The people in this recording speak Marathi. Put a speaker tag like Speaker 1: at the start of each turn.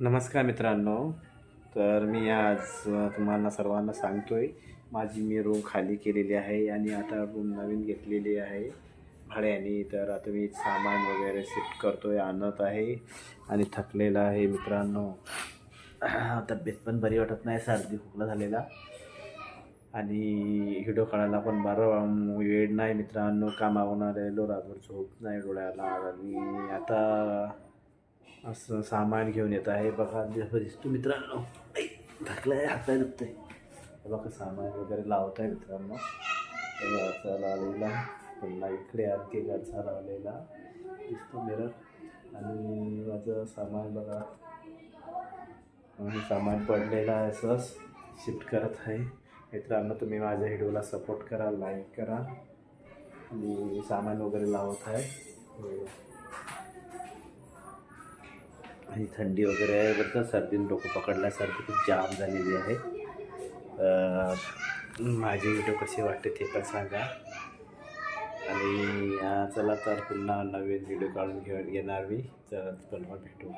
Speaker 1: नमस्कार मित्रांनो. तर मी आज तुम्हाला सर्वांना सांगतोय माझी मी रूम खाली केलेली आहे आणि आता रूम नवीन घेतलेली आहे भाड्याने. तर आता मी सामान वगैरे शिफ्ट करतोय, आणत आहे आणि थकलेला आहे मित्रांनो. तब्येत पण बरी वाटत नाही, सर्दी खोकला झालेला आणि व्हिडिओ काढायला पण बरं वेळ नाही मित्रांनो. कामावरून आलेलो, रात्रभर झोप नाही डोळ्याला आणि आता असं सामान घेऊन येत आहे. बघा दिसतो मित्रांनो, थकलं आहे, हात दुखत आहे. बघा सामान वगैरे लावत आहे मित्रांनो. घरचा लावलेला, पुन्हा इकडे आणखी घरचा लावलेला दिसतो मिरर. आणि माझं सामान बघा, सामान पडलेलं आहे, असंच शिफ्ट करत आहे मित्रांनो. तुम्ही माझ्या व्हिडिओला सपोर्ट करा, लाईक करा आणि सामान वगैरे लावत आहे. आणि थंडी वगैरे आहे बरं का, सर्दीने डोकं पकडला, सर्दी खूप जाम झालेली आहे. माझे व्हिडिओ कसे वाटते ते पण सांगा. आणि चला तर पुन्हा नवीन व्हिडिओ काढून येणार मी. तर पुन्हा भेटू.